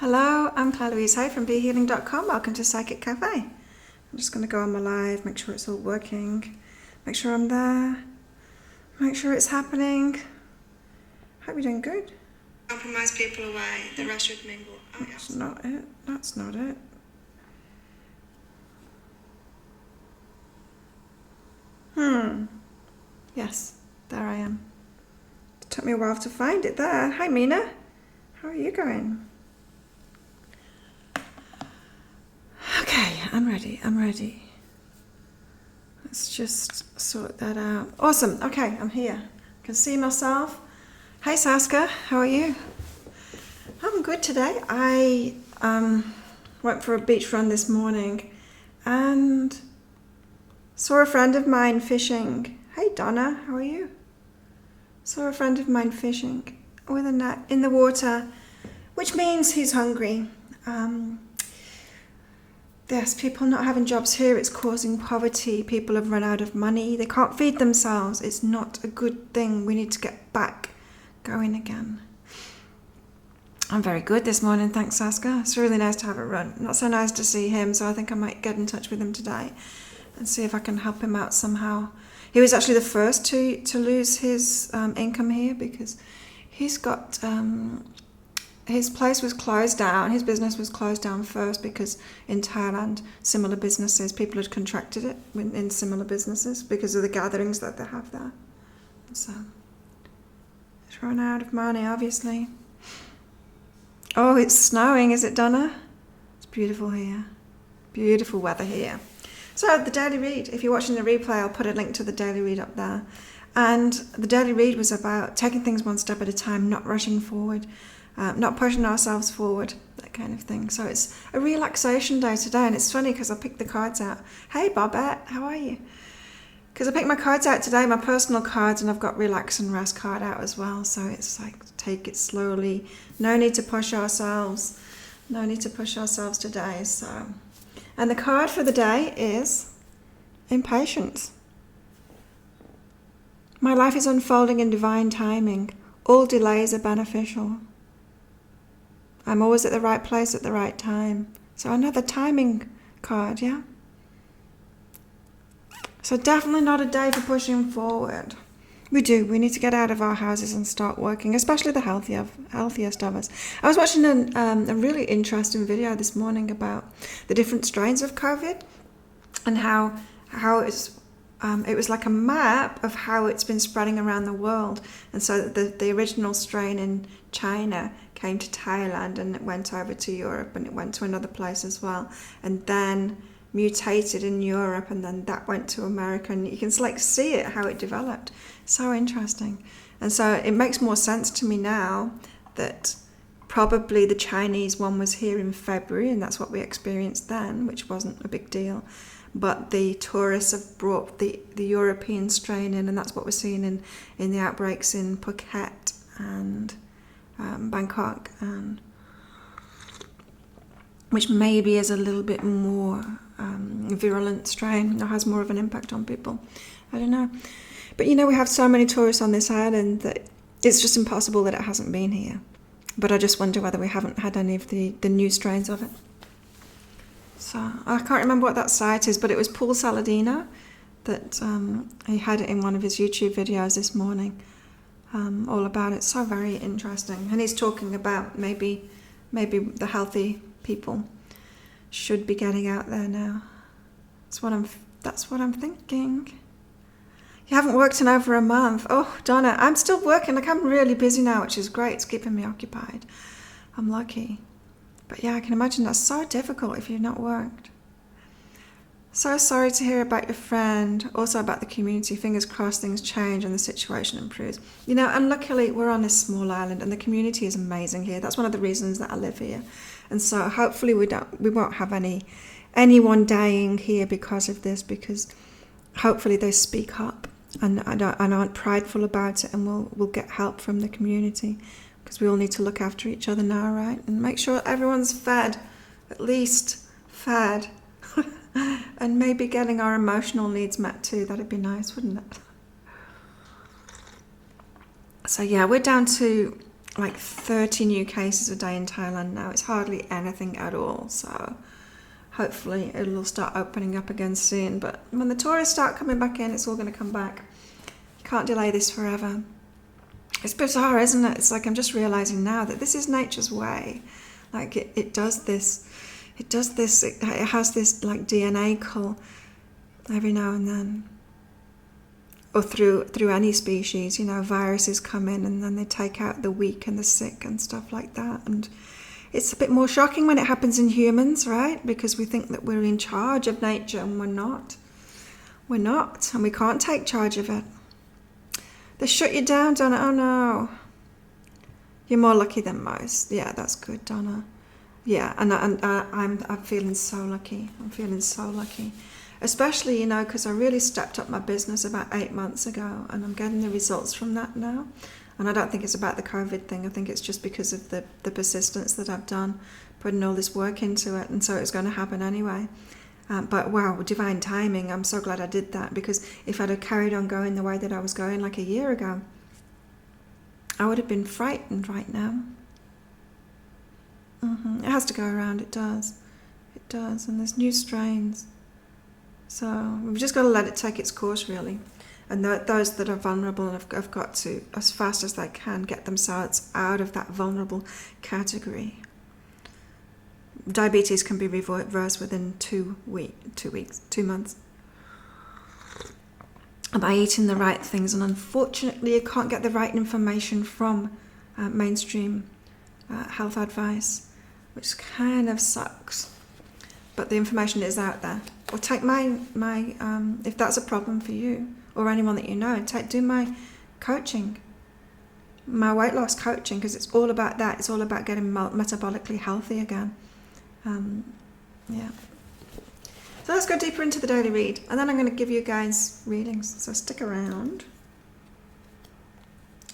Hello, I'm Claire Louise Hay from BeHealing.com. Welcome to Psychic Cafe. I'm just going to go on my live, make sure it's all working, make sure I'm there, make sure it's happening. Hope you're doing good. Compromise people away, the rest should mingle. Oh, that's not it. That's not it. Yes, there I am. It took me a while to find it there. Hi, Mina. How are you going? Okay, I'm ready. Let's just sort that out. Awesome, okay, I'm here. I can see myself. Hey Saska, how are you? I'm good today. I went for a beach run this morning and saw a friend of mine fishing. Hey Donna, how are you? Saw a friend of mine fishing with a net in the water, which means he's hungry. Yes, people not having jobs here, it's causing poverty. People have run out of money. They can't feed themselves. It's not a good thing. We need to get back going again. I'm very good this morning, thanks Saska. It's really nice to have a run. Not so nice to see him, so I think I might get in touch with him today and see if I can help him out somehow. He was actually the first to lose his income here because he's got... his place was closed down, his business was closed down first because in Thailand, similar businesses, people had contracted it in similar businesses because of the gatherings that they have there. So, it's run out of money, obviously. Oh, it's snowing, is it, Donna? It's beautiful here. Beautiful weather here. So, the daily read, if you're watching the replay, I'll put a link to the daily read up there. And the daily read was about taking things one step at a time, not rushing forward. Not pushing ourselves forward, that kind of thing. So it's a relaxation day today, and it's funny because I picked the cards out. Hey Bobette, how are you? Because I picked my cards out today, my personal cards, and I've got relax and rest card out as well. So it's like take it slowly. No need to push ourselves. No need to push ourselves today. So, and the card for the day is impatience. My life is unfolding in divine timing. All delays are beneficial. I'm always at the right place at the right time. So another timing card, yeah? So definitely not a day for pushing forward. We need to get out of our houses and start working, especially the healthiest of us. I was watching a really interesting video this morning about the different strains of COVID and how it was like a map of how it's been spreading around the world. And so the original strain in China came to Thailand and it went over to Europe and it went to another place as well. And then mutated in Europe and then that went to America. And you can like see it, how it developed. So interesting. And so it makes more sense to me now that probably the Chinese one was here in February and that's what we experienced then, which wasn't a big deal. But the tourists have brought the European strain in, and that's what we're seeing in the outbreaks in Phuket and Bangkok, and which maybe is a little bit more virulent strain or has more of an impact on people. I don't know. But we have so many tourists on this island that it's just impossible that it hasn't been here. But I just wonder whether we haven't had any of the new strains of it. So I can't remember what that site is, but it was Paul Saladino that he had it in one of his YouTube videos this morning, all about it. So very interesting. And he's talking about maybe the healthy people should be getting out there now. That's what I'm thinking. You haven't worked in over a month. Oh, Donna, I'm still working. Like I'm really busy now, which is great. It's keeping me occupied. I'm lucky. But yeah, I can imagine that's so difficult if you've not worked. So sorry to hear about your friend, also about the community. Fingers crossed things change and the situation improves. And luckily we're on this small island and the community is amazing here. That's one of the reasons that I live here. And so hopefully we won't have anyone dying here because of this, because hopefully they speak up and aren't prideful about it, and we'll get help from the community. Because we all need to look after each other now, right? And make sure everyone's fed, at least fed. And maybe getting our emotional needs met too. That'd be nice, wouldn't it? So yeah, we're down to like 30 new cases a day in Thailand now. It's hardly anything at all. So hopefully it'll start opening up again soon. But when the tourists start coming back in, it's all going to come back. You can't delay this forever. It's bizarre, isn't it? It's like I'm just realizing now that this is nature's way. Like it does this. It does this. It has this like DNA cull every now and then. Or through any species, you know, viruses come in and then they take out the weak and the sick and stuff like that. And it's a bit more shocking when it happens in humans, right? Because we think that we're in charge of nature and we're not. We're not, and we can't take charge of it. They shut you down, Donna. Oh no. You're more lucky than most. Yeah, that's good, Donna. Yeah, and I'm feeling so lucky. I'm feeling so lucky. Especially, you know, because I really stepped up my business about 8 months ago, and I'm getting the results from that now. And I don't think it's about the COVID thing. I think it's just because of the persistence that I've done, putting all this work into it, and so it's going to happen anyway. But wow, divine timing. I'm so glad I did that, because if I'd have carried on going the way that I was going like a year ago, I would have been frightened right now. It has to go around, it does. It does, and there's new strains. So we've just got to let it take its course, really. And those that are vulnerable have got to, as fast as they can, get themselves out of that vulnerable category. Diabetes can be reversed within 2 months. By eating the right things. And unfortunately, you can't get the right information from mainstream health advice, which kind of sucks. But the information is out there. Or take my if that's a problem for you or anyone that you know, do my coaching, my weight loss coaching, because it's all about that. It's all about getting metabolically healthy again. Yeah. So let's go deeper into the daily read, and then I'm going to give you guys readings. So stick around.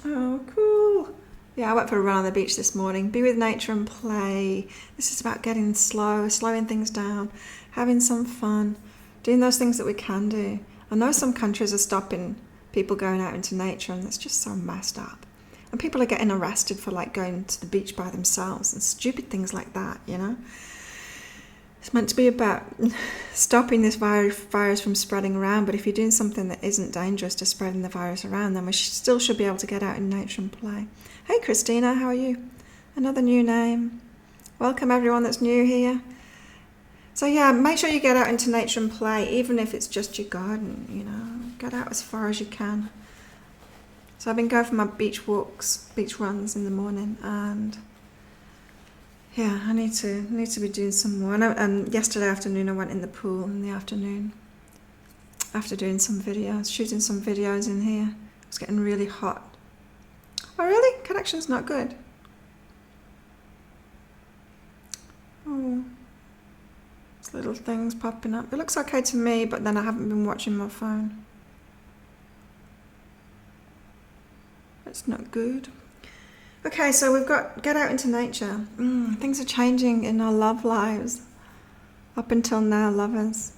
Oh, cool. Yeah, I went for a run on the beach this morning. Be with nature and play. This is about getting slowing things down, having some fun, doing those things that we can do. I know some countries are stopping people going out into nature, and it's just so messed up. And people are getting arrested for like going to the beach by themselves and stupid things like that, you know. It's meant to be about stopping this virus from spreading around, but if you're doing something that isn't dangerous to spreading the virus around, then we still should be able to get out in nature and play. Hey Christina, how are you? Another new name. Welcome everyone that's new here. So yeah, make sure you get out into nature and play, even if it's just your garden, you know. Get out as far as you can. So I've been going for my beach runs in the morning, and yeah, I need to be doing some more. And yesterday afternoon I went in the pool in the afternoon after doing some videos, shooting some videos in here. It was getting really hot. Oh really? Connection's not good. Oh, there's little things popping up. It looks okay to me, but then I haven't been watching my phone. That's not good. Okay, so we've got get out into nature. Things are changing in our love lives. Up until now, lovers.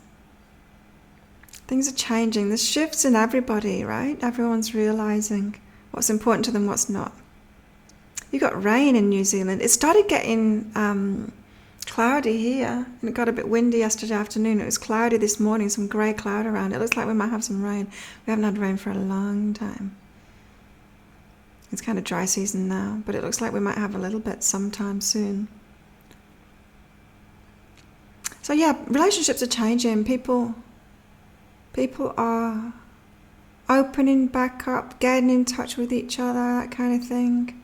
Things are changing. There's shifts in everybody, right? Everyone's realizing what's important to them, what's not. You got rain in New Zealand. It started getting cloudy here, and it got a bit windy yesterday afternoon. It was cloudy this morning, some grey cloud around. It looks like we might have some rain. We haven't had rain for a long time. It's kind of dry season now, but it looks like we might have a little bit sometime soon. So yeah, relationships are changing. People are opening back up, getting in touch with each other, that kind of thing.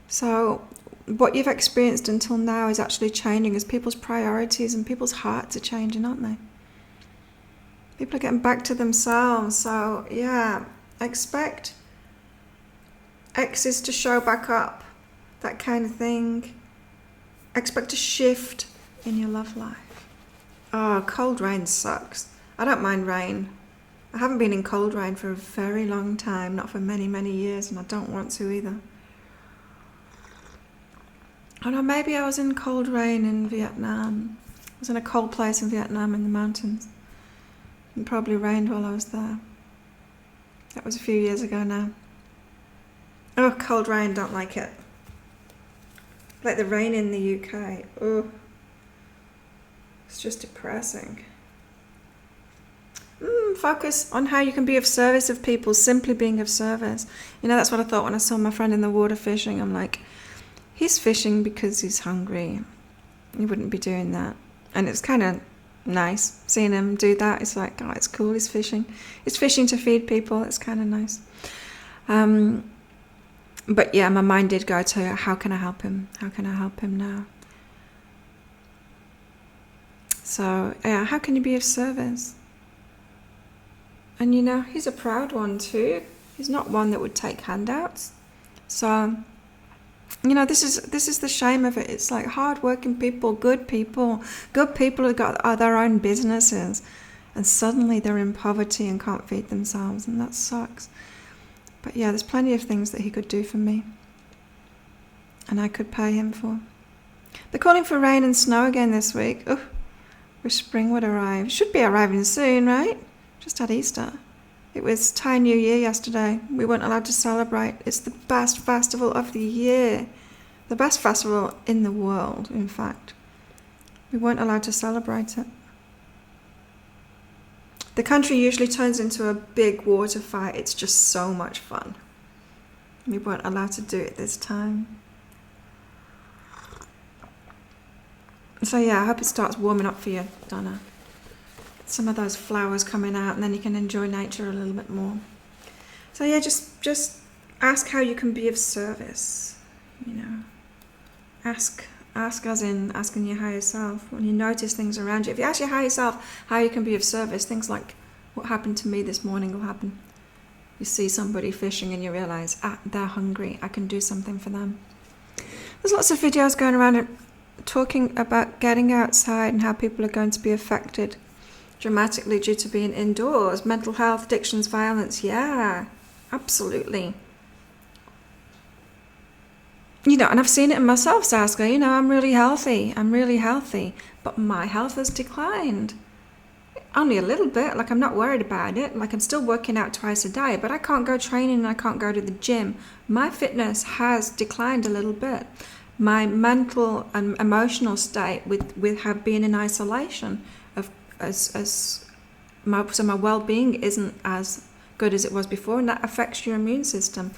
So what you've experienced until now is actually changing as people's priorities and people's hearts are changing, aren't they? People are getting back to themselves. So yeah, expect exes to show back up, that kind of thing. Expect a shift in your love life. Oh, cold rain sucks. I don't mind rain. I haven't been in cold rain for a very long time, not for many, many years, and I don't want to either. Oh no, maybe I was in cold rain in Vietnam. I was in a cold place in Vietnam in the mountains. It probably rained while I was there. That was a few years ago now. Oh, cold rain, don't like it. Like the rain in the UK. Oh, it's just depressing. Focus on how you can be of service of people, simply being of service. You know, that's what I thought when I saw my friend in the water fishing. I'm like, he's fishing because he's hungry. He wouldn't be doing that. And it's kind of nice seeing him do that. It's like, oh, it's cool, he's fishing. He's fishing to feed people. It's kind of nice. But yeah, my mind did go to, how can I help him? How can I help him now? So, yeah, how can you be of service? And you know, he's a proud one too. He's not one that would take handouts. So, you know, this is the shame of it. It's like hard-working people who got their own businesses, and suddenly they're in poverty and can't feed themselves, and that sucks. But yeah, there's plenty of things that he could do for me, and I could pay him for. They're calling for rain and snow again this week. Oh, wish spring would arrive. Should be arriving soon, right? Just had Easter. It was Thai New Year yesterday. We weren't allowed to celebrate. It's the best festival of the year. The best festival in the world, in fact. We weren't allowed to celebrate it. The country usually turns into a big water fight. It's just so much fun. We weren't allowed to do it this time. So yeah, I hope it starts warming up for you, Donna. Some of those flowers coming out, and then you can enjoy nature a little bit more. So yeah, just ask how you can be of service. You know, ask as in asking your higher self. When you notice things around you, if you ask your higher self how you can be of service, things like what happened to me this morning will happen. You see somebody fishing and you realize, they're hungry, I can do something for them. There's lots of videos going around talking about getting outside and how people are going to be affected dramatically due to being indoors. Mental health, addictions, violence. Yeah, absolutely. You know, and I've seen it in myself, Saskia. You know, I'm really healthy, but my health has declined. Only a little bit. Like, I'm not worried about it. Like, I'm still working out twice a day, but I can't go training and I can't go to the gym. My fitness has declined a little bit. My mental and emotional state with have been in isolation so my well-being isn't as good as it was before, and that affects your immune system.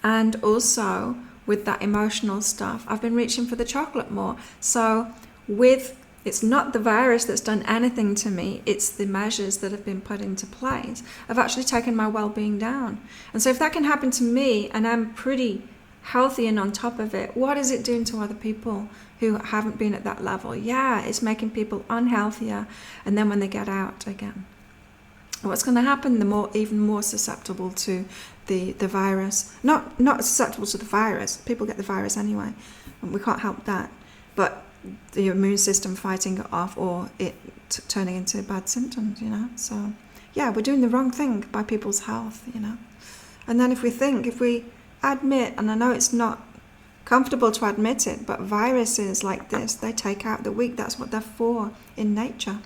And also with that emotional stuff, I've been reaching for the chocolate more. So it's not the virus that's done anything to me, it's the measures that have been put into place. I've actually taken my well-being down. And so if that can happen to me, and I'm pretty healthy and on top of it, what is it doing to other people who haven't been at that level? Yeah, it's making people unhealthier, and then when they get out again, what's going to happen? Even more susceptible to the virus. Not susceptible to the virus. People get the virus anyway, and we can't help that. But the immune system fighting it off, or it turning into bad symptoms. You know. So yeah, we're doing the wrong thing by people's health. You know. And then if we admit, and I know it's not comfortable to admit it, but viruses like this, they take out the weak. That's what they're for in nature.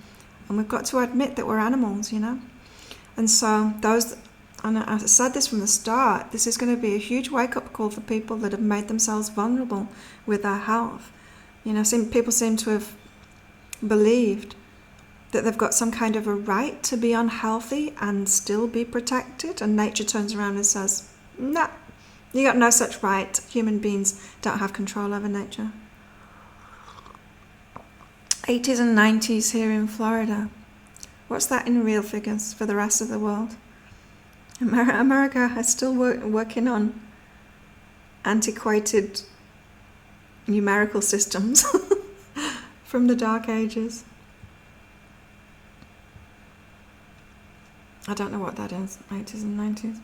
And we've got to admit that we're animals, you know. And so and I said this from the start, this is going to be a huge wake-up call for people that have made themselves vulnerable with their health. You know, people seem to have believed that they've got some kind of a right to be unhealthy and still be protected, and nature turns around and says, nah, you got no such right. Human beings don't have control over nature. 80s and 90s here in Florida. What's that in real figures for the rest of the world? America is still working on antiquated numerical systems from the Dark Ages. I don't know what that is, 80s and 90s.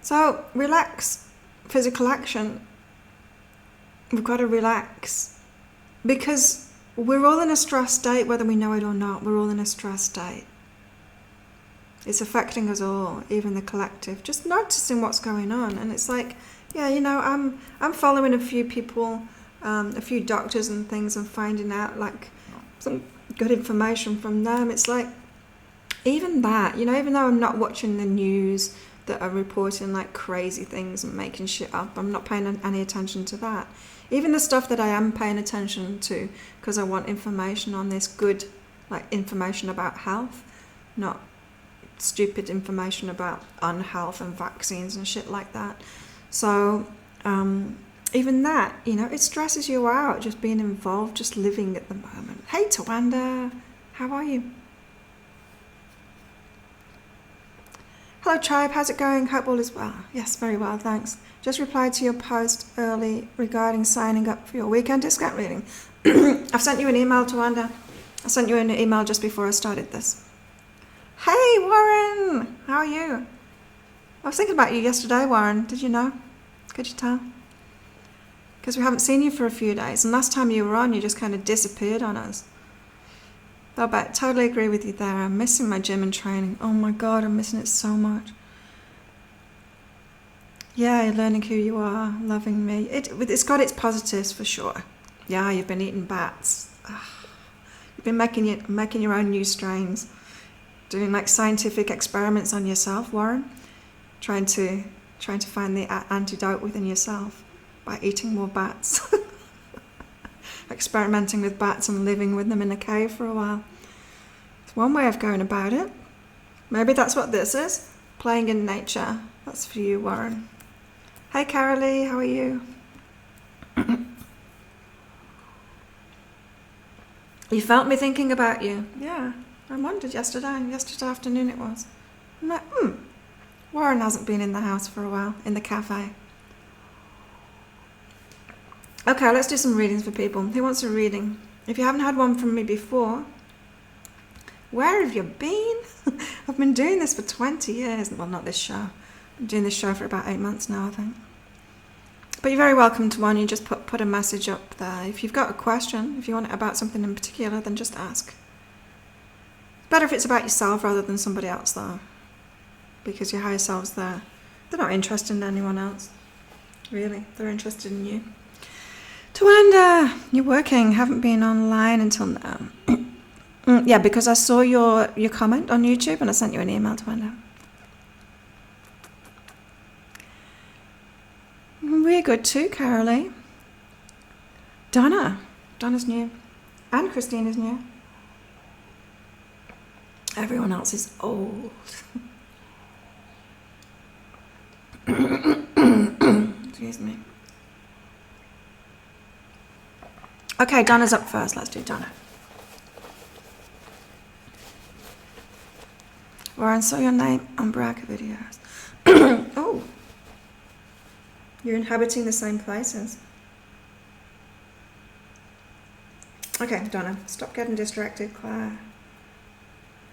So relax. Physical action, we've got to relax, because we're all in a stress state, whether we know it or not. We're all in a stress state. It's affecting us all, even the collective. Just noticing what's going on, and it's like, yeah, you know, I'm following a few people, a few doctors and things, and finding out like some good information from them. It's like, even that, you know, even though I'm not watching the news that are reporting like crazy things and making shit up, I'm not paying any attention to that. Even the stuff that I am paying attention to because I want information on this, good, like information about health, not stupid information about unhealth and vaccines and shit like that. So even that, you know, it stresses you out just being involved, just living at the moment. Hey Tawanda, how are you? Hello tribe, how's it going? Hope all is well. Yes, very well, thanks. Just replied to your post early regarding signing up for your weekend discount reading. I've sent you an email, Tawanda. I sent you an email just before I started this. Hey Warren, how are you? I was thinking about you yesterday, Warren. Did you know? Could you tell? Because we haven't seen you for a few days, and last time you were on, you just kind of disappeared on us. But totally agree with you there. I'm missing my gym and training. Oh my God, I'm missing it so much. Yeah, you're learning who you are, loving me. It's got its positives for sure. Yeah, you've been eating bats. You've been making your own new strains, doing like scientific experiments on yourself, Warren. Trying to find the antidote within yourself by eating more bats. Experimenting with bats and living with them in a cave for a while. It's one way of going about it. Maybe that's what this is. Playing in nature. That's for you, Warren. Hey, Carolee, how are you? You felt me thinking about you. Yeah, I wondered yesterday afternoon it was. I'm like, Warren hasn't been in the house for a while, in the cafe. Okay, let's do some readings for people. Who wants a reading? If you haven't had one from me before, where have you been? I've been doing this for 20 years. Well, not this show. I'm doing this show for about 8 months now, I think. But you're very welcome to one. You just put a message up there. If you've got a question, if you want it about something in particular, then just ask. Better if it's about yourself rather than somebody else, though. Because your higher selves, they're not interested in anyone else. Really, they're interested in you. Tawanda, you're working, haven't been online until now. Yeah, because I saw your comment on YouTube and I sent you an email, Tawanda. We're good too, Carolee. Donna's new. And Christina's new. Everyone else is old. Excuse me. Okay, Donna's up first. Let's do Donna. Warren, saw your name on Braca videos. Oh. You're inhabiting the same places. Okay, Donna, stop getting distracted, Claire.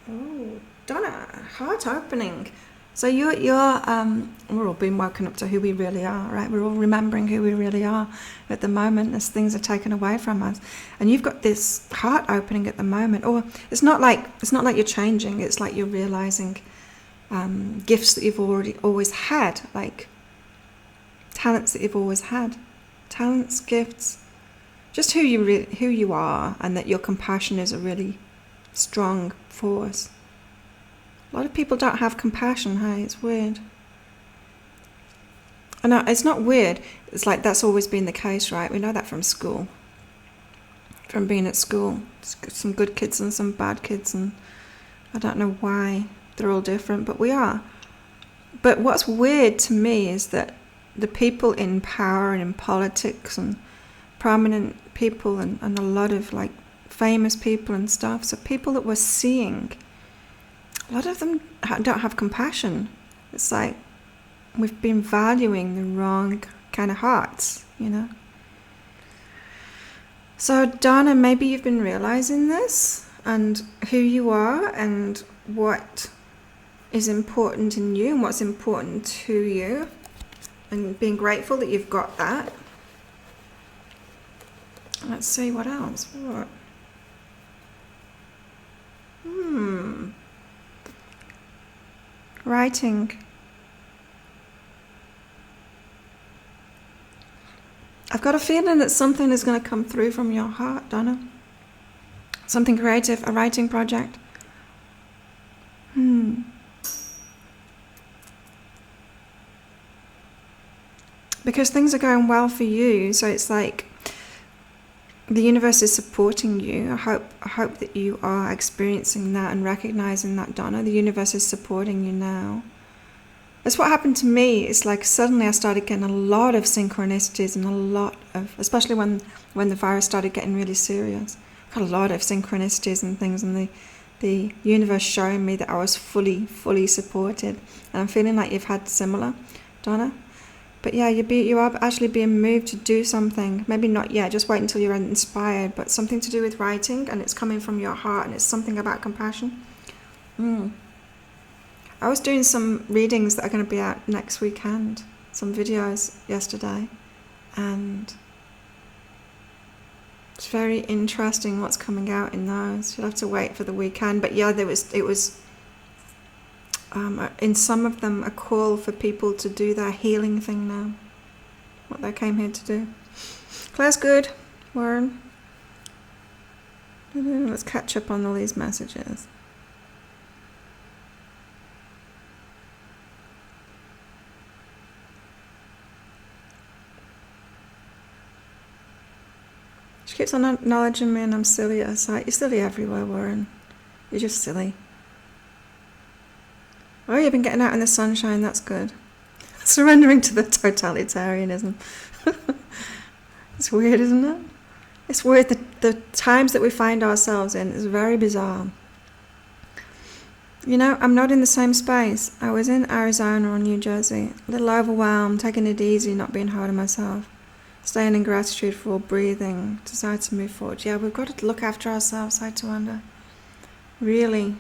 Oh, Donna, heart opening. So we're all being woken up to who we really are, right? We're all remembering who we really are at the moment as things are taken away from us. And you've got this heart opening at the moment. Or it's not like you're changing. It's like you're realizing gifts that you've always had, like talents that you've always had, talents, gifts, just who you are, and that your compassion is a really strong force. A lot of people don't have compassion, hey? It's weird. And it's not weird. It's like that's always been the case, right? We know that from school. From being at school. Some good kids and some bad kids, and I don't know why they're all different, but we are. But what's weird to me is that the people in power and in politics and prominent people and a lot of like famous people and stuff, so people that we're seeing, a lot of them don't have compassion. It's like we've been valuing the wrong kind of hearts, you know. So Donna, maybe you've been realizing this and who you are and what is important in you and what's important to you, and being grateful that you've got that. Let's see what else. What? Writing. I've got a feeling that something is going to come through from your heart, Donna. Something creative, a writing project. because things are going well for you. So it's like the universe is supporting you. I hope that you are experiencing that and recognizing that, Donna. The universe is supporting you now. That's what happened to me. It's like suddenly I started getting a lot of synchronicities and a lot of, especially when the virus started getting really serious, I got a lot of synchronicities and things, and the universe showing me that I was fully supported. And I'm feeling like you've had similar, Donna. But yeah, you are actually being moved to do something. Maybe not yet, just wait until you're inspired, but something to do with writing, and it's coming from your heart, and it's something about compassion. I was doing some readings that are going to be out next weekend, some videos yesterday, and it's very interesting what's coming out in those. You'll have to wait for the weekend. But yeah, it was in some of them a call for people to do their healing thing now, what they came here to do. Claire's good, Warren. Let's catch up on all these messages. She keeps on acknowledging me and I'm silly at her sight. You're silly everywhere, Warren. You're just silly. Oh, you've been getting out in the sunshine, that's good. Surrendering to the totalitarianism. It's weird, isn't it? It's weird, the times that we find ourselves in is very bizarre. You know, I'm not in the same space. I was in Arizona or New Jersey, a little overwhelmed, taking it easy, not being hard on myself. Staying in gratitude for breathing, desire to move forward. Yeah, we've got to look after ourselves, I wonder. Really.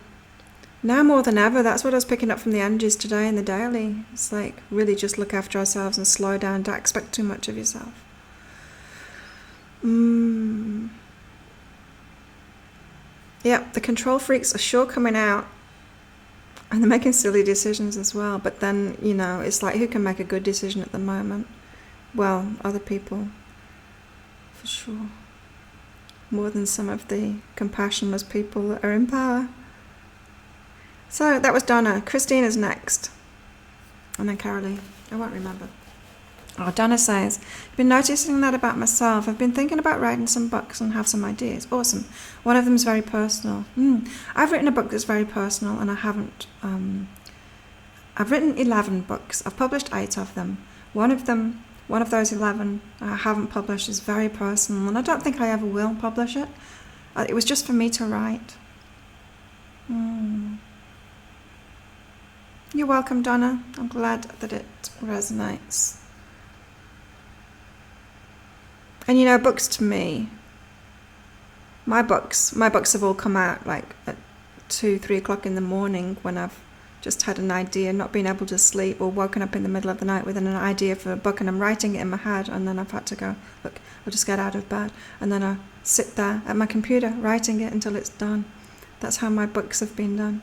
Now more than ever, that's what I was picking up from the energies today in the daily. It's like, really just look after ourselves and slow down. Don't expect too much of yourself. Yep, the control freaks are sure coming out. And they're making silly decisions as well. But then, you know, it's like, who can make a good decision at the moment? Well, other people, for sure. More than some of the compassionless people that are in power. So that was Donna. Christina's next. And then Carolee. I won't remember. Oh, Donna says, I've been noticing that about myself. I've been thinking about writing some books and have some ideas. Awesome. One of them is very personal. I've written a book that's very personal, and I haven't. I've written 11 books. I've published 8 of them. One of those 11 I haven't published is very personal, and I don't think I ever will publish it. It was just for me to write. You're welcome, Donna. I'm glad that it resonates. And you know, books to me, my books have all come out like at 2-3 o'clock in the morning when I've just had an idea, not being able to sleep, or woken up in the middle of the night with an idea for a book, and I'm writing it in my head, and then I've had to go, look, I'll just get out of bed, and then I sit there at my computer writing it until it's done. That's how my books have been done.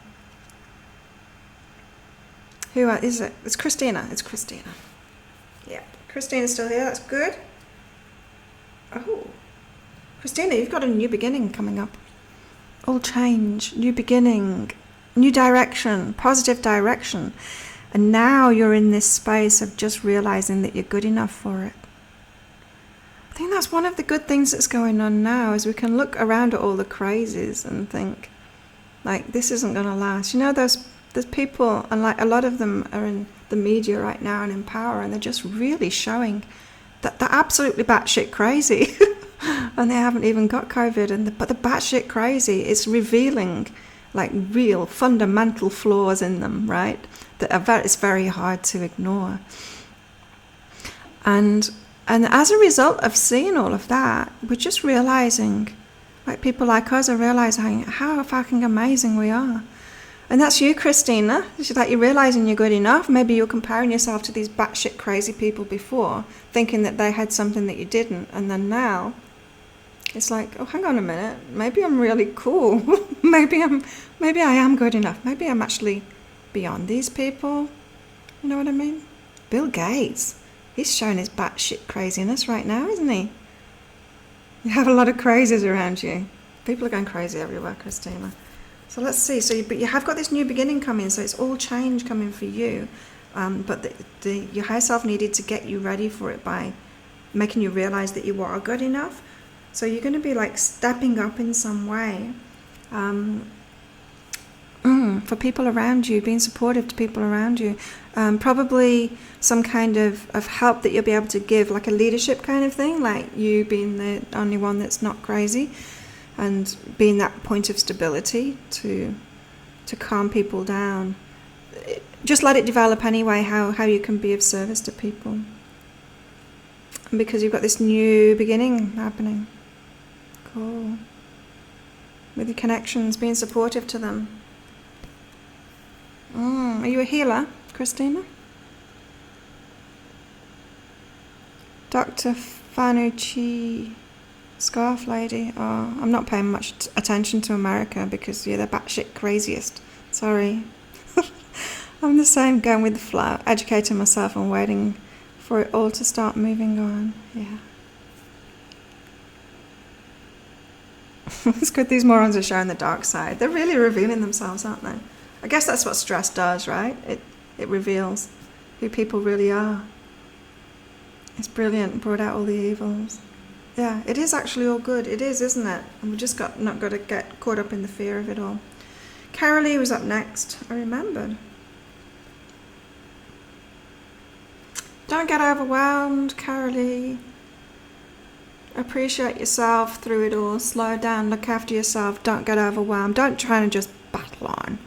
Who is it? It's Christina. It's Christina. Yeah, Christina's still here. That's good. Oh, Christina, you've got a new beginning coming up. All change, new beginning, new direction, positive direction. And now you're in this space of just realizing that you're good enough for it. I think that's one of the good things that's going on now, is we can look around at all the crazies and think, like, this isn't going to last. You know, there's people, and like a lot of them are in the media right now and in power, and they're just really showing that they're absolutely batshit crazy. And they haven't even got COVID, but the batshit crazy is revealing like real fundamental flaws in them, right? That it's very hard to ignore. And as a result of seeing all of that, we're just realizing, like people like us are realizing how fucking amazing we are. And that's you, Christina. It's like you're realizing you're good enough. Maybe you're comparing yourself to these batshit crazy people before, thinking that they had something that you didn't. And then now, it's like, oh, hang on a minute. Maybe I'm really cool. maybe I am good enough. Maybe I'm actually beyond these people. You know what I mean? Bill Gates. He's showing his batshit craziness right now, isn't he? You have a lot of crazies around you. People are going crazy everywhere, Christina. So let's see. But you have got this new beginning coming, so it's all change coming for you. but your higher self needed to get you ready for it by making you realize that you are good enough. So you're going to be like stepping up in some way for people around you, being supportive to people around you. Probably some kind of help that you'll be able to give, like a leadership kind of thing, like you being the only one that's not crazy and being that point of stability to calm people down. Just let it develop anyway, how you can be of service to people. And because you've got this new beginning happening. Cool. With your connections, being supportive to them. Are you a healer, Christina? Dr. Fanucci, Scarf Lady. Oh, I'm not paying much attention to America because you're the batshit craziest. Sorry. I'm the same, going with the flow, educating myself and waiting for it all to start moving on. Yeah. It's good these morons are showing the dark side. They're really revealing themselves, aren't they? I guess that's what stress does, right? It reveals who people really are. It's brilliant, brought out all the evils. Yeah, it is actually all good. It is, isn't it? And we just not got to get caught up in the fear of it all. Carolee was up next. I remembered. Don't get overwhelmed, Carolee. Appreciate yourself through it all. Slow down, look after yourself. Don't get overwhelmed. Don't try to just battle on.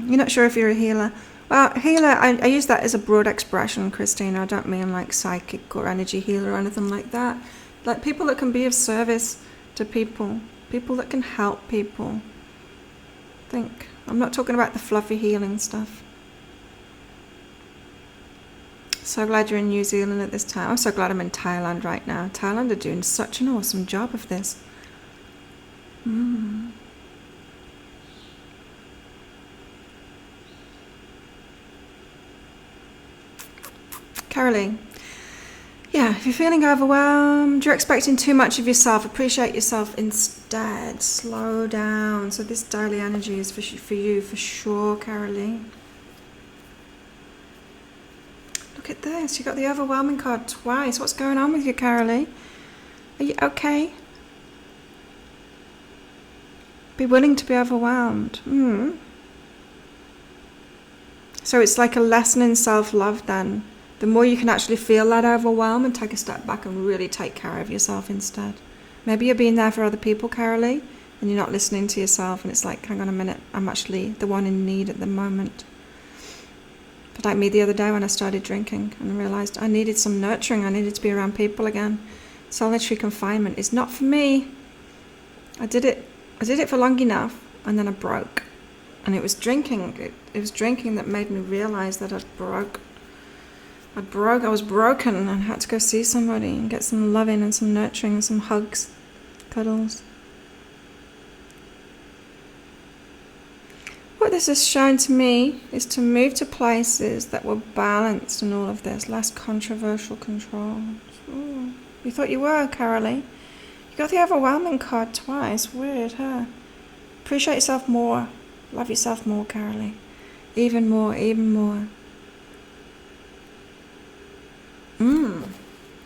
You're not sure if you're a healer. Well, healer, I use that as a broad expression, Christina. I don't mean like psychic or energy healer or anything like that. Like people that can be of service to people. People that can help people. I'm not talking about the fluffy healing stuff. So glad you're in New Zealand at this time. I'm so glad I'm in Thailand right now. Thailand are doing such an awesome job of this. Carolee, yeah, if you're feeling overwhelmed, you're expecting too much of yourself, appreciate yourself instead. Slow down. So this daily energy is for you, for sure, Carolee. Look at this. You got the overwhelming card twice. What's going on with you, Carolee? Are you okay? Be willing to be overwhelmed. So it's like a lesson in self-love then. The more you can actually feel that overwhelm and take a step back and really take care of yourself instead. Maybe you're being there for other people, Carolee, and you're not listening to yourself, and it's like, hang on a minute, I'm actually the one in need at the moment. But like me the other day when I started drinking and I realised I needed some nurturing, I needed to be around people again. Solitary confinement is not for me. I did it for long enough, and then I broke. And it was drinking. It was drinking that made me realise that I was broken and had to go see somebody and get some loving and some nurturing and some hugs, cuddles. What this has shown to me is to move to places that were balanced in all of this, less controversial control. Ooh. You thought you were, Carolee. You got the overwhelming card twice. Weird, huh? Appreciate yourself more. Love yourself more, Carolee. Even more, even more.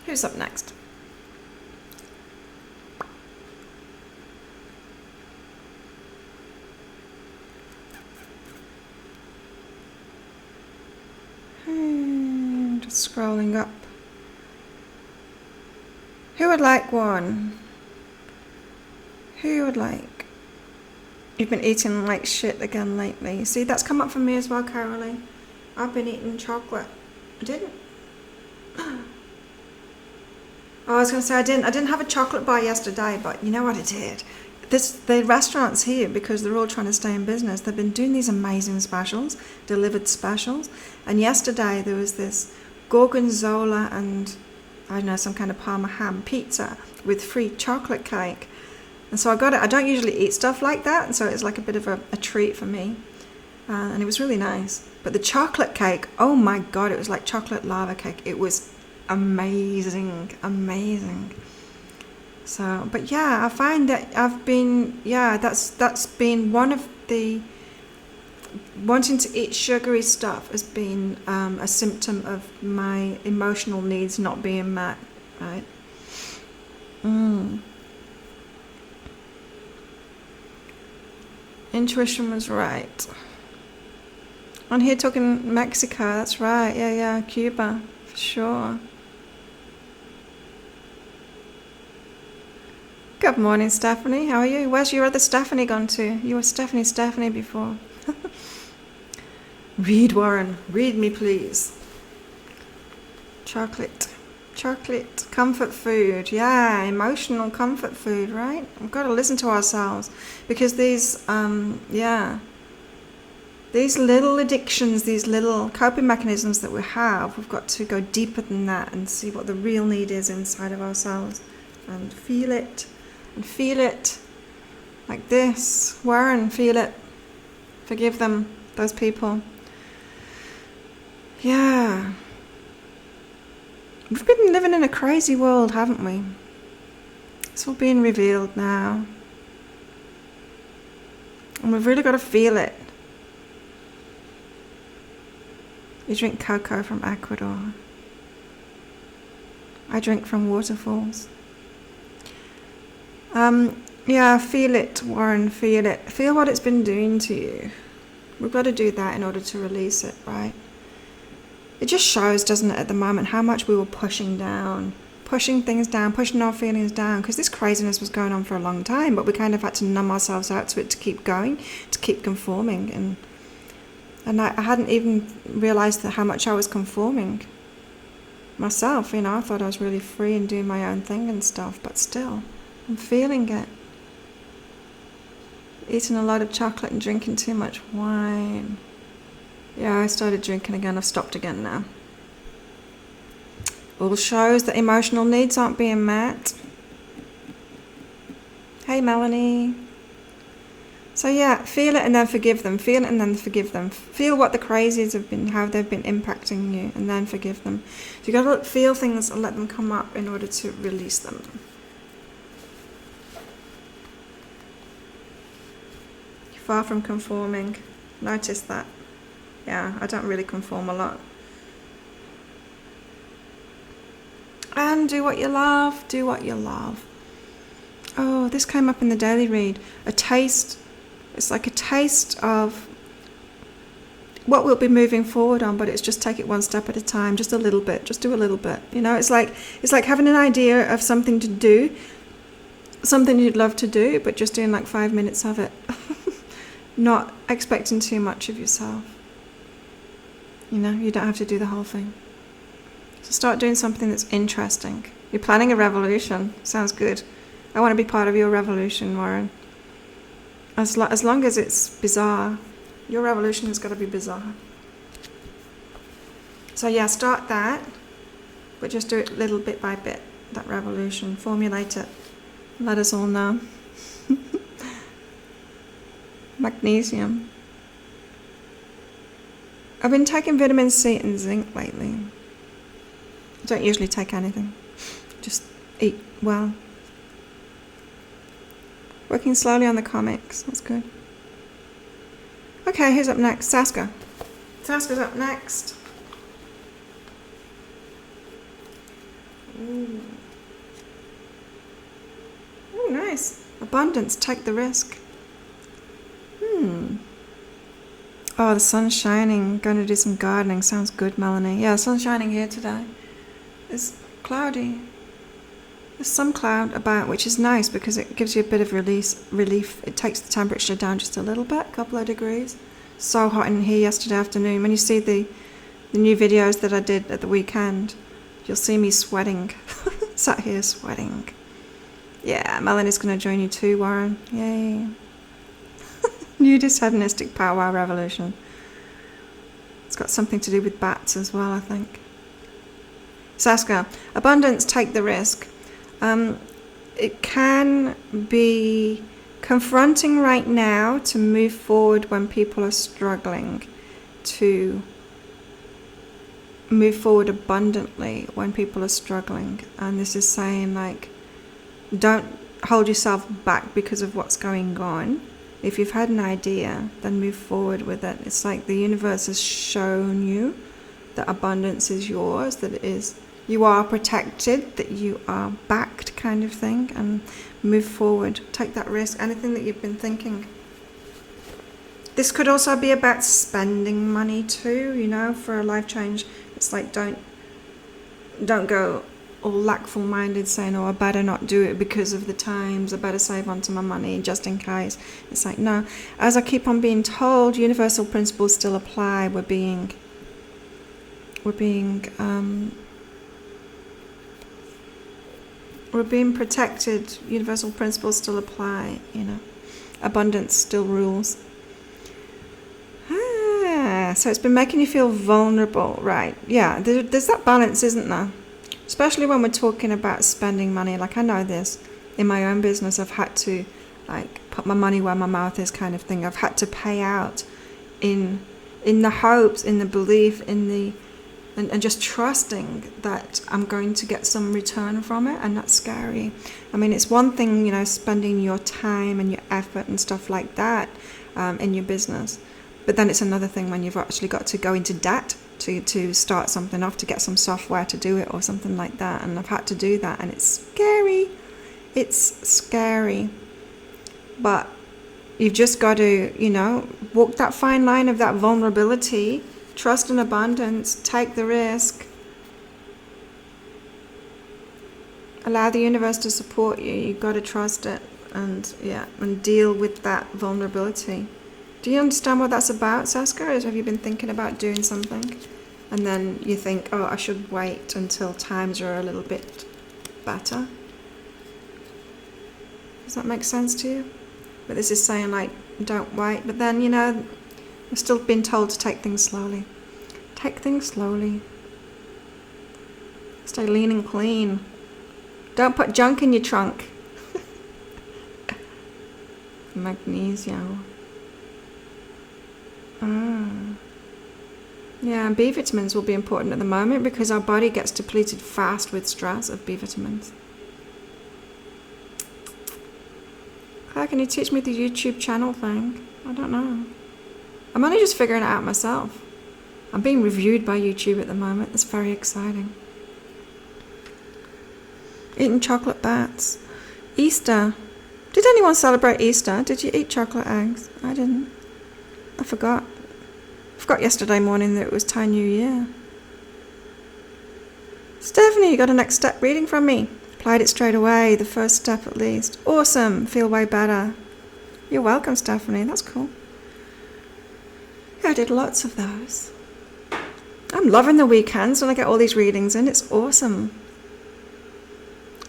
Who's up next? Just scrolling up. Who would like one? Who would like? You've been eating like shit again lately. See, that's come up for me as well, Carolee. I've been eating chocolate. I didn't. I was going to say I didn't have a chocolate bar yesterday, but you know what I did? The restaurants here, because they're all trying to stay in business, they've been doing these amazing specials, delivered specials. And yesterday there was this gorgonzola and I don't know, some kind of Parma ham pizza with free chocolate cake. And so I got it. I don't usually eat stuff like that, and so it's like a bit of a treat for me. And it was really nice. But the chocolate cake, oh my God, it was like chocolate lava cake. It was amazing. So, but yeah, I find that that's been one of the wanting to eat sugary stuff has been a symptom of my emotional needs not being met, right? Intuition was right. On here talking Mexico, that's right. Yeah, Cuba, for sure. Good morning, Stephanie. How are you? Where's your other Stephanie gone to? You were Stephanie before. Read, Warren. Read me, please. Chocolate, comfort food. Yeah, emotional comfort food, right? We've got to listen to ourselves, because these little addictions, these little coping mechanisms that we have, we've got to go deeper than that and see what the real need is inside of ourselves, and feel it like this. Warren, feel it. Forgive them, those people. Yeah. We've been living in a crazy world, haven't we? It's all being revealed now. And we've really got to feel it. You drink cocoa from Ecuador. I drink from waterfalls. Yeah, feel it, Warren, feel it. Feel what it's been doing to you. We've got to do that in order to release it, right? It just shows, doesn't it, at the moment, how much we were pushing things down, pushing our feelings down, because this craziness was going on for a long time, but we kind of had to numb ourselves out to it to keep going, to keep conforming. And I hadn't even realised how much I was conforming myself. I thought I was really free and doing my own thing and stuff, but still, I'm feeling it. Eating a lot of chocolate and drinking too much wine. Yeah, I started drinking again. I've stopped again now. All shows that emotional needs aren't being met. Hey, Melanie. So yeah, feel it and then forgive them. Feel it and then forgive them. Feel what the crazies have been, how they've been impacting you, and then forgive them. So you've got to feel things and let them come up in order to release them. You're far from conforming. Notice that. Yeah, I don't really conform a lot. And do what you love. Do what you love. Oh, this came up in the daily read. A taste. It's like a taste of what we'll be moving forward on, but it's just take it one step at a time, just a little bit, just do a little bit. It's like having an idea of something to do, something you'd love to do, but just doing like 5 minutes of it. Not expecting too much of yourself. You don't have to do the whole thing. So start doing something that's interesting. You're planning a revolution. Sounds good. I want to be part of your revolution, Warren. As long as it's bizarre. Your revolution has got to be bizarre. So yeah, start that. But just do it little bit by bit. That revolution. Formulate it. Let us all know. Magnesium. I've been taking vitamin C and zinc lately. I don't usually take anything. Just eat well. Working slowly on the comics. That's good. Okay, who's up next? Saska. Saska's up next. Ooh, nice. Abundance. Take the risk. Oh, the sun's shining. Going to do some gardening. Sounds good, Melanie. Yeah, the sun's shining here today. It's cloudy. There's some cloud about, which is nice because it gives you a bit of relief. It takes the temperature down just a little bit, a couple of degrees. So hot in here yesterday afternoon. When you see the new videos that I did at the weekend, you'll see me sweating. Sat here sweating. Yeah, Melanie's going to join you too, Warren. Yay. Nudist hedonistic powwow revolution. It's got something to do with bats as well, I think. Saska, abundance, take the risk. It can be confronting right now to move forward when people are struggling, to move forward abundantly when people are struggling. And this is saying, like, don't hold yourself back because of what's going on. If you've had an idea, then move forward with it. It's like the universe has shown you that abundance is yours, that it is, you are protected, that you are backed, kind of thing, and move forward. Take that risk. Anything that you've been thinking. This could also be about spending money too, you know, for a life change. It's like don't go all lackful minded saying, oh, I better not do it because of the times, I better save onto my money just in case. It's like, no, as I keep on being told, universal principles still apply. We're being protected. Universal principles still apply, you know. Abundance still rules. So it's been making you feel vulnerable, right? Yeah, there's that balance, isn't there? Especially when we're talking about spending money. Like, I know this in my own business. I've had to like put my money where my mouth is, kind of thing. I've had to pay out in the hopes, in the belief, and just trusting that I'm going to get some return from it, and that's scary. I mean, it's one thing, you know, spending your time and your effort and stuff like that in your business. But then it's another thing when you've actually got to go into debt to start something off, to get some software to do it or something like that. And I've had to do that, and it's scary. It's scary. But you've just got to, you know, walk that fine line of that vulnerability, trust in abundance, take the risk. Allow the universe to support you. You've got to trust it and deal with that vulnerability. Do you understand what that's about, Saskia? Have you been thinking about doing something and then you think, oh, I should wait until times are a little bit better? Does that make sense to you? But this is saying, like, don't wait. But then, you know, we're still being told to take things slowly. Take things slowly. Stay lean and clean. Don't put junk in your trunk. Magnesium. Yeah, B vitamins will be important at the moment because our body gets depleted fast with stress of B vitamins. How can you teach me the YouTube channel thing? I don't know. I'm only just figuring it out myself. I'm being reviewed by YouTube at the moment. It's very exciting. Eating chocolate bats. Easter. Did anyone celebrate Easter? Did you eat chocolate eggs? I didn't. I forgot. I forgot yesterday morning that it was Thai New Year. Stephanie, you got a next step reading from me. Applied it straight away, the first step at least. Awesome, feel way better. You're welcome, Stephanie, that's cool. Yeah, I did lots of those. I'm loving the weekends when I get all these readings in, it's awesome.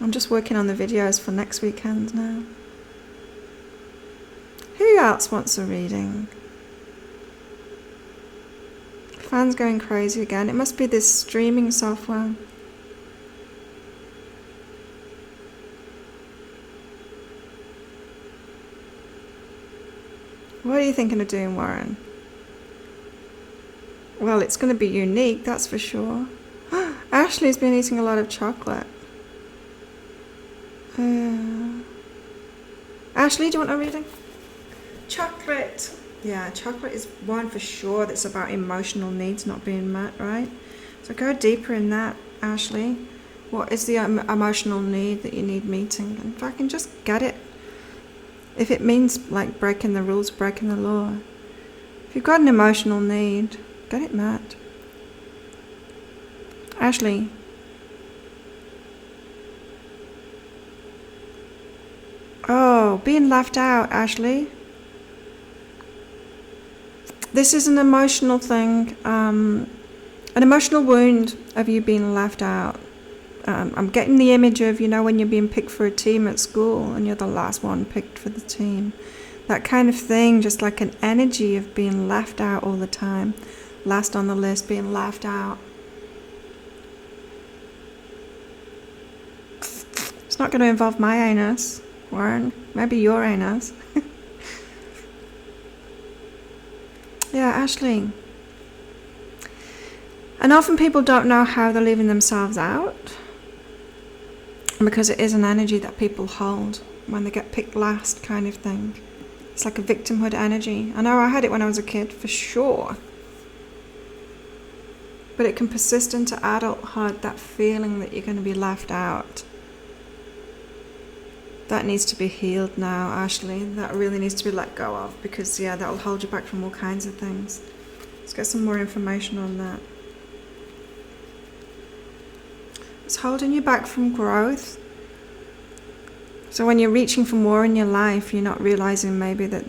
I'm just working on the videos for next weekend now. Who else wants a reading? Fans going crazy again. It must be this streaming software. What are you thinking of doing, Warren? Well, it's going to be unique, that's for sure. Ashley's been eating a lot of chocolate. Ashley, do you want a reading? Chocolate. Yeah, chocolate is one for sure that's about emotional needs not being met, right? So go deeper in that, Ashley. What is the emotional need that you need meeting? And if I can just get it. If it means like breaking the rules, breaking the law. If you've got an emotional need, get it met. Ashley. Oh, being left out, Ashley. This is an emotional thing, an emotional wound of you being left out. I'm getting the image of, you know, when you're being picked for a team at school and you're the last one picked for the team. That kind of thing, just like an energy of being left out all the time. Last on the list, being left out. It's not going to involve my anus, Warren. Maybe your anus. Yeah, Ashley. And often people don't know how they're leaving themselves out because it is an energy that people hold when they get picked last, kind of thing. It's like a victimhood energy. I know I had it when I was a kid, for sure. But it can persist into adulthood, that feeling that you're going to be left out. That needs to be healed now, Ashley. That really needs to be let go of, because, yeah, that will hold you back from all kinds of things. Let's get some more information on that. It's holding you back from growth. So when you're reaching for more in your life, you're not realizing maybe that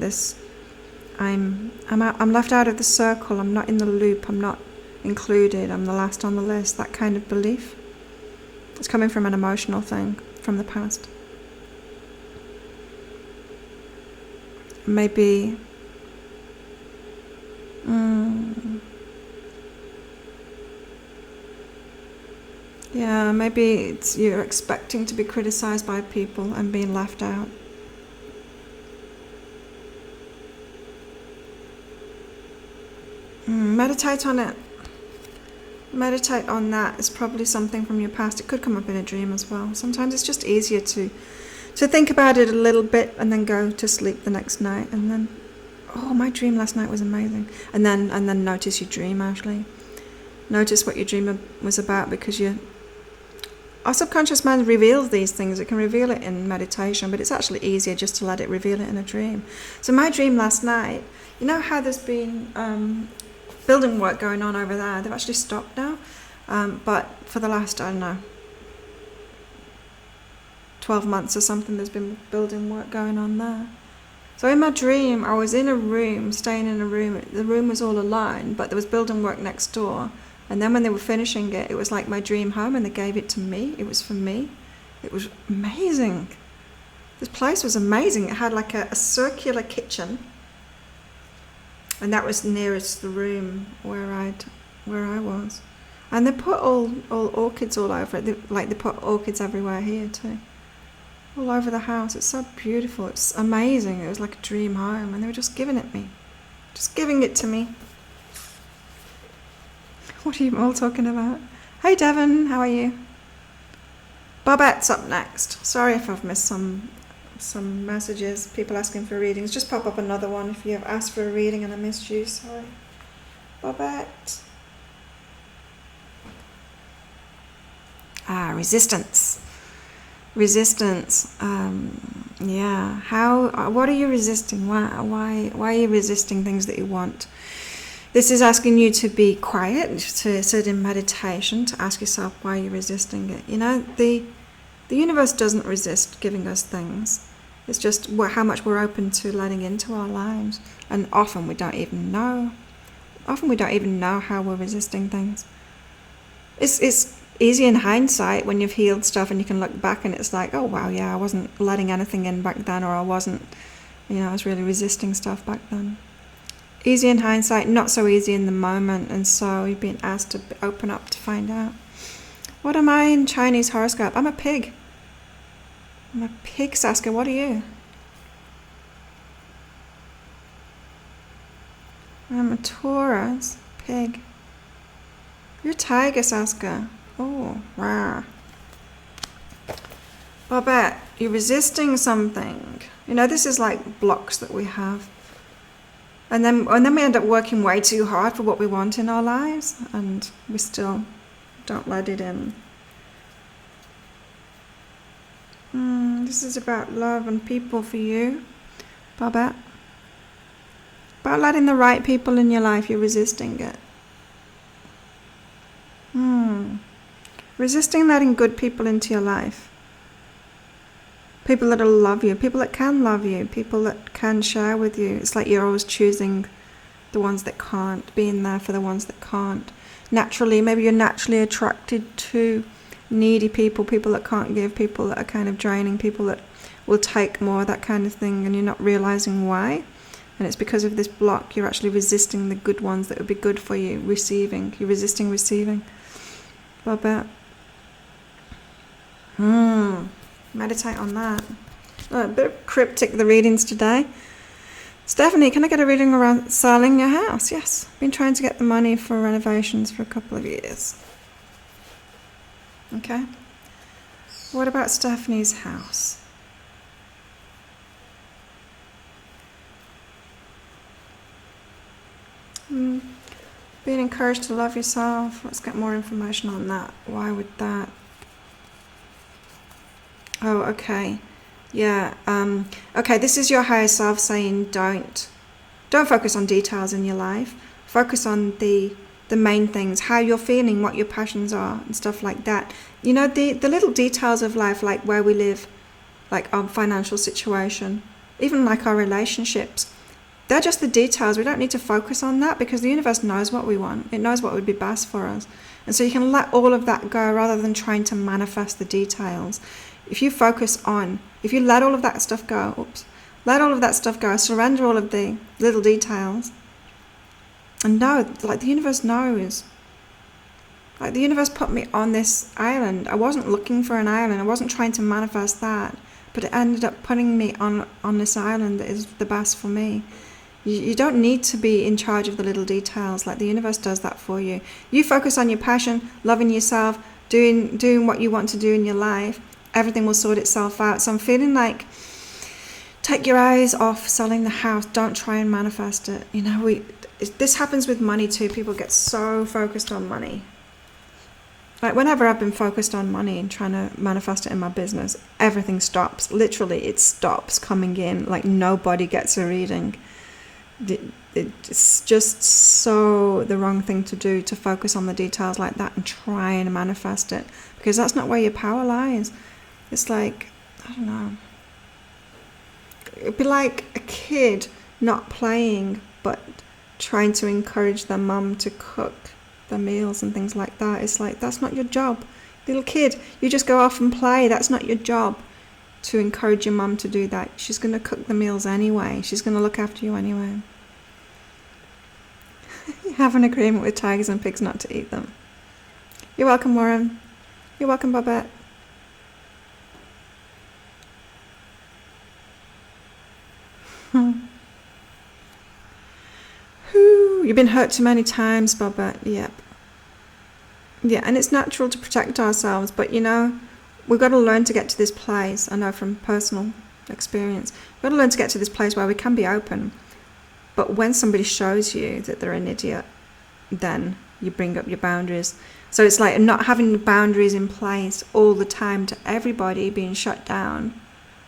I'm left out of the circle, I'm not in the loop, I'm not included, I'm the last on the list, that kind of belief. It's coming from an emotional thing from the past. Maybe yeah, maybe you're expecting to be criticized by people and being left out. Meditate on it. Meditate on that. It's probably something from your past. It could come up in a dream as well. Sometimes it's just easier to think about it a little bit and then go to sleep the next night and then, oh, my dream last night was amazing. And then notice your dream, Ashley. Notice what your dream was about, because our subconscious mind reveals these things. It can reveal it in meditation, but it's actually easier just to let it reveal it in a dream. So my dream last night, you know how there's been building work going on over there? They've actually stopped now, but for the last, I don't know, 12 months or something, there's been building work going on there. So in my dream, I was in a room, staying in a room. The room was all alone, but there was building work next door. And then when they were finishing it, it was like my dream home, and they gave it to me. It was for me. It was amazing. This place was amazing. It had like a circular kitchen, and that was nearest the room where I was. And they put all orchids all over it. They put orchids everywhere here too. All over the house. It's so beautiful. It's amazing. It was like a dream home, and they were just giving it me. Just giving it to me. What are you all talking about? Hey Devon, how are you? Bobette's up next. Sorry if I've missed some messages, people asking for readings. Just pop up another one if you have asked for a reading and I missed you. Sorry. Bobette. Resistance. Resistance. Yeah. What are you resisting? Why are you resisting things that you want? This is asking you to be quiet, to sit in meditation, to ask yourself why you're resisting it. You know, the universe doesn't resist giving us things. It's just how much we're open to letting into our lives. And often we don't even know. Often we don't even know how we're resisting things. It's easy in hindsight when you've healed stuff and you can look back and it's like, oh wow, yeah, I wasn't letting anything in back then, or I was really resisting stuff back then. Easy in hindsight, not so easy in the moment, and so you've been asked to open up to find out. What am I in Chinese horoscope? I'm a pig. I'm a pig, Saskia. What are you? I'm a Taurus. Pig. You're a tiger, Saskia. Oh, rah. Bobette, you're resisting something. You know, this is like blocks that we have. And then we end up working way too hard for what we want in our lives, and we still don't let it in. This is about love and people for you, Bobette. About letting the right people in your life. You're resisting it. Resisting letting good people into your life. People that'll love you, people that can love you, people that can share with you. It's like you're always choosing the ones that can't, being there for the ones that can't. Naturally, maybe you're naturally attracted to needy people, people that can't give, people that are kind of draining, people that will take more, that kind of thing, and you're not realizing why. And it's because of this block, you're actually resisting the good ones that would be good for you, receiving. You're resisting receiving. Bobette. Meditate on that. A bit cryptic, the readings today. Stephanie, can I get a reading around selling your house? Yes. Been trying to get the money for renovations for a couple of years. Okay. What about Stephanie's house? Being encouraged to love yourself. Let's get more information on that. Why would that? Oh, okay. Yeah. Okay, this is your higher self saying don't focus on details in your life. Focus on the main things, how you're feeling, what your passions are, and stuff like that. You know, the little details of life, like where we live, like our financial situation, even like our relationships. They're just the details. We don't need to focus on that because the universe knows what we want. It knows what would be best for us. And so you can let all of that go rather than trying to manifest the details. If you let all of that stuff go, let all of that stuff go, surrender all of the little details, and know, like the universe knows. Like the universe put me on this island. I wasn't looking for an island. I wasn't trying to manifest that, but it ended up putting me on this island that is the best for me. You don't need to be in charge of the little details. Like the universe does that for you. You focus on your passion, loving yourself, doing what you want to do in your life. Everything will sort itself out. So I'm feeling like, take your eyes off selling the house. Don't try and manifest it. You know, this happens with money too. People get so focused on money. Like whenever I've been focused on money and trying to manifest it in my business, everything stops. Literally, it stops coming in. Like nobody gets a reading. It's just so the wrong thing to do, to focus on the details like that and try and manifest it, because that's not where your power lies. It's like, I don't know. It'd be like a kid not playing but trying to encourage their mum to cook their meals and things like that. It's like, that's not your job. Little kid, you just go off and play. That's not your job to encourage your mum to do that. She's going to cook the meals anyway. She's going to look after you anyway. You have an agreement with tigers and pigs not to eat them. You're welcome, Warren. You're welcome, Babette. You've been hurt too many times, Babette. Yep. Yeah, and it's natural to protect ourselves, but you know, we've got to learn to get to this place. I know from personal experience, we've got to learn to get to this place where we can be open. But when somebody shows you that they're an idiot, then you bring up your boundaries. So it's like not having boundaries in place all the time to everybody, being shut down,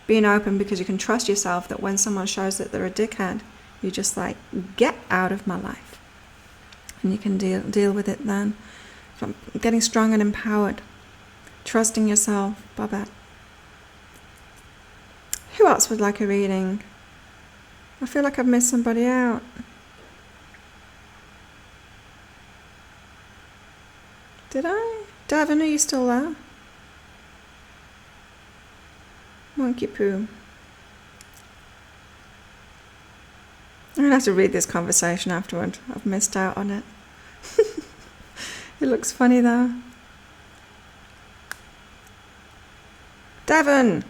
being open, because you can trust yourself that when someone shows that they're a dickhead, you just like, get out of my life. And you can deal with it then. From getting strong and empowered. Trusting yourself, Babette. Who else would like a reading? I feel like I've missed somebody out. Did I? Davin, are you still there? Monkey poo. I'm going to have to read this conversation afterward. I've missed out on it. It looks funny though. Devon!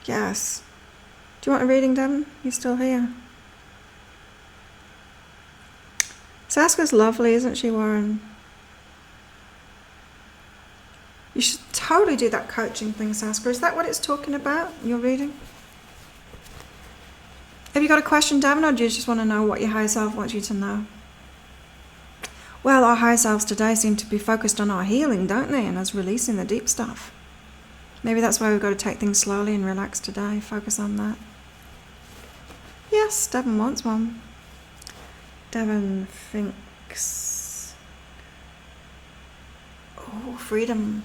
Yes. Do you want a reading, Devon? You still here? Saska's lovely, isn't she, Warren? You should totally do that coaching thing, Saska. Is that what it's talking about, your reading? Have you got a question, Devon, or do you just want to know what your higher self wants you to know? Well, our higher selves today seem to be focused on our healing, don't they? And us releasing the deep stuff. Maybe that's why we've got to take things slowly and relax today. Focus on that. Yes, Devon wants one. Devon thinks... Oh, freedom.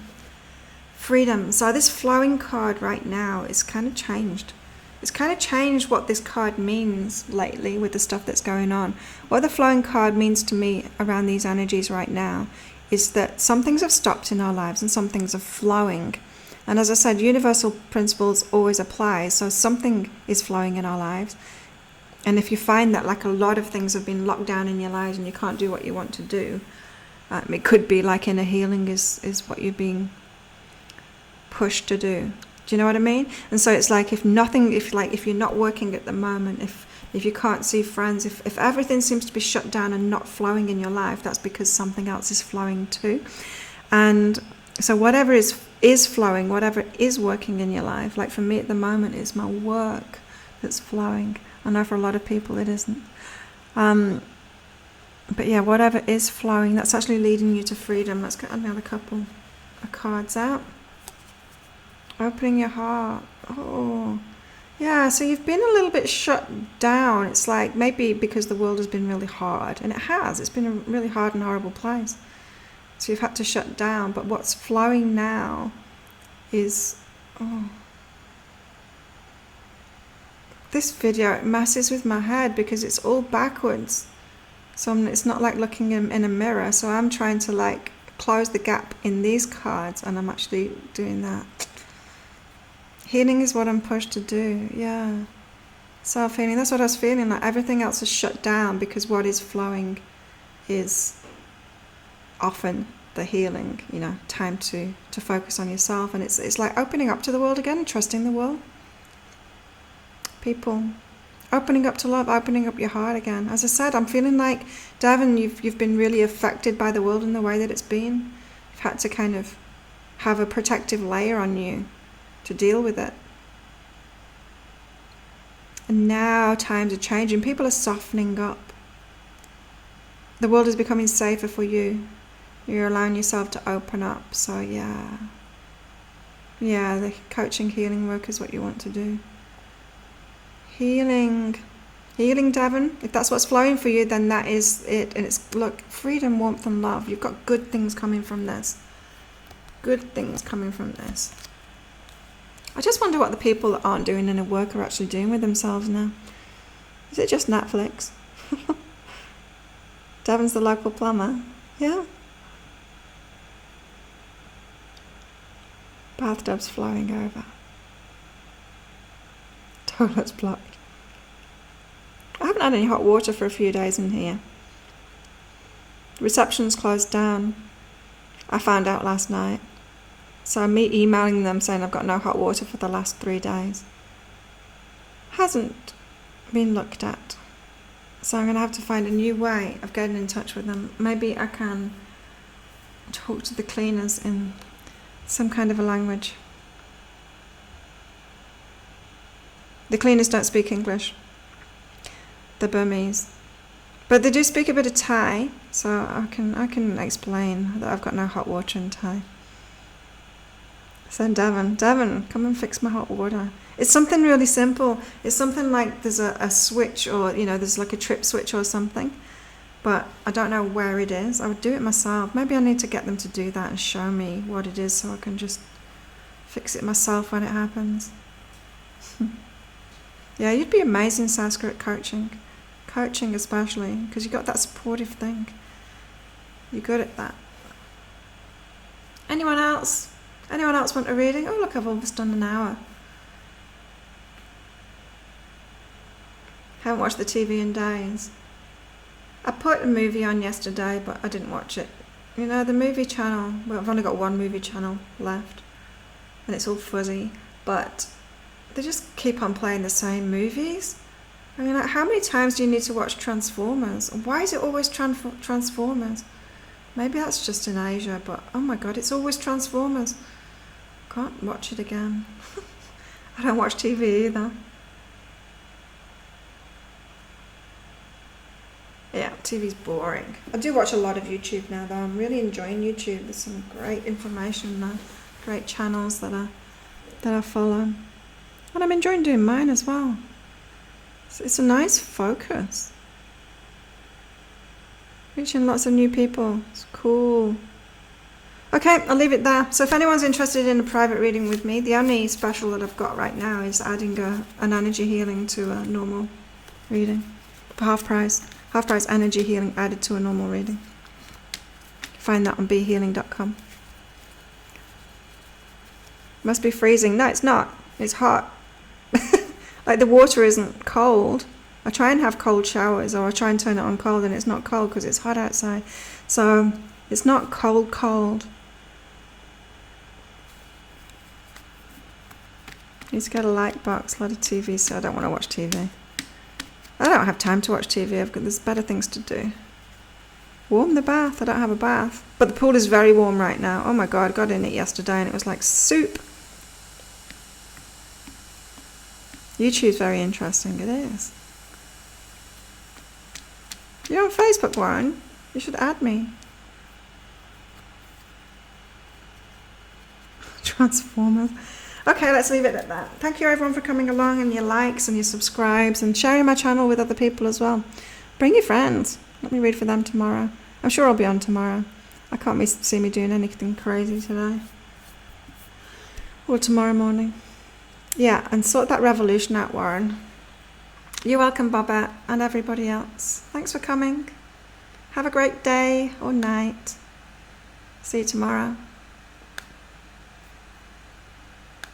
Freedom. So this flowing card right now is kind of changed. It's kind of changed what this card means lately with the stuff that's going on. What the flowing card means to me around these energies right now is that some things have stopped in our lives and some things are flowing. And as I said, universal principles always apply. So something is flowing in our lives. And if you find that like a lot of things have been locked down in your lives and you can't do what you want to do, it could be like inner healing is what you're being pushed to do. Do you know what I mean? And so it's like if you're not working at the moment, if you can't see friends, if everything seems to be shut down and not flowing in your life, that's because something else is flowing too. And so whatever is flowing, whatever is working in your life, like for me at the moment, it's my work that's flowing. I know for a lot of people it isn't. But yeah, whatever is flowing, that's actually leading you to freedom. Let's get another couple of cards out. Opening your heart. Oh, yeah, so you've been a little bit shut down. It's like maybe because the world has been really hard, and it has. It's been a really hard and horrible place. So you've had to shut down, but what's flowing now is, oh, this video, it messes with my head because it's all backwards. So it's not like looking in a mirror. So I'm trying to like close the gap in these cards, and I'm actually doing that. Healing is what I'm pushed to do, yeah. Self-healing, that's what I was feeling, like everything else is shut down because what is flowing is often the healing, you know, time to focus on yourself. And it's like opening up to the world again, trusting the world. People, opening up to love, opening up your heart again. As I said, I'm feeling like, Devon, you've been really affected by the world in the way that it's been. You've had to kind of have a protective layer on you to deal with it. And now times are changing. People are softening up. The world is becoming safer for you. You're allowing yourself to open up. So yeah, the coaching, healing work is what you want to do. Healing, Devon. If that's what's flowing for you, then that is it. And it's, look, freedom, warmth and love. You've got good things coming from this. Good things coming from this. I just wonder what the people that aren't doing any work are actually doing with themselves now. Is it just Netflix? Devon's the local plumber. Yeah. Bathtub's flowing over. Toilet's blocked. I haven't had any hot water for a few days in here. Reception's closed down. I found out last night. So me emailing them saying I've got no hot water for the last 3 days hasn't been looked at. So I'm going to have to find a new way of getting in touch with them. Maybe I can talk to the cleaners in some kind of a language. The cleaners don't speak English. They're Burmese. But they do speak a bit of Thai, so I can explain that I've got no hot water in Thai. So Devon, come and fix my hot water. It's something really simple. It's something like there's a switch, or, you know, there's like a trip switch or something. But I don't know where it is. I would do it myself. Maybe I need to get them to do that and show me what it is so I can just fix it myself when it happens. Yeah, you'd be amazing, Sanskrit coaching. Coaching especially, because you got that supportive thing. You're good at that. Anyone else? Anyone else want a reading? Oh, look, I've almost done an hour. Haven't watched the TV in days. I put a movie on yesterday, but I didn't watch it. You know, the movie channel, well, I've only got one movie channel left, and it's all fuzzy, but they just keep on playing the same movies. I mean, like, how many times do you need to watch Transformers? Why is it always Transformers? Maybe that's just in Asia, but oh my god, it's always Transformers. Can't watch it again. I don't watch TV either. Yeah, TV's boring. I do watch a lot of YouTube now, though. I'm really enjoying YouTube. There's some great information there, great channels that I follow, and I'm enjoying doing mine as well. It's a nice focus. Reaching lots of new people. It's cool. Okay, I'll leave it there. So if anyone's interested in a private reading with me, the only special that I've got right now is adding an energy healing to a normal reading. For half price. Half price energy healing added to a normal reading. Find that on behealing.com. Must be freezing. No, it's not. It's hot. Like, the water isn't cold. I try and have cold showers, or I try and turn it on cold, and it's not cold because it's hot outside. So it's not cold. Need to get a light box, a lot of TV, so I don't want to watch TV. I don't have time to watch TV. There's better things to do. Warm the bath. I don't have a bath. But the pool is very warm right now. Oh my god, I got in it yesterday and it was like soup. YouTube's very interesting. It is. You don't Facebook, Warren? You should add me. Transformers. Okay, let's leave it at that. Thank you everyone for coming along, and your likes and your subscribes and sharing my channel with other people as well. Bring your friends. Let me read for them tomorrow. I'm sure I'll be on tomorrow. I can't see me doing anything crazy today. Or tomorrow morning. Yeah, and sort that revolution out, Warren. You're welcome, Bobette, and everybody else. Thanks for coming. Have a great day or night. See you tomorrow.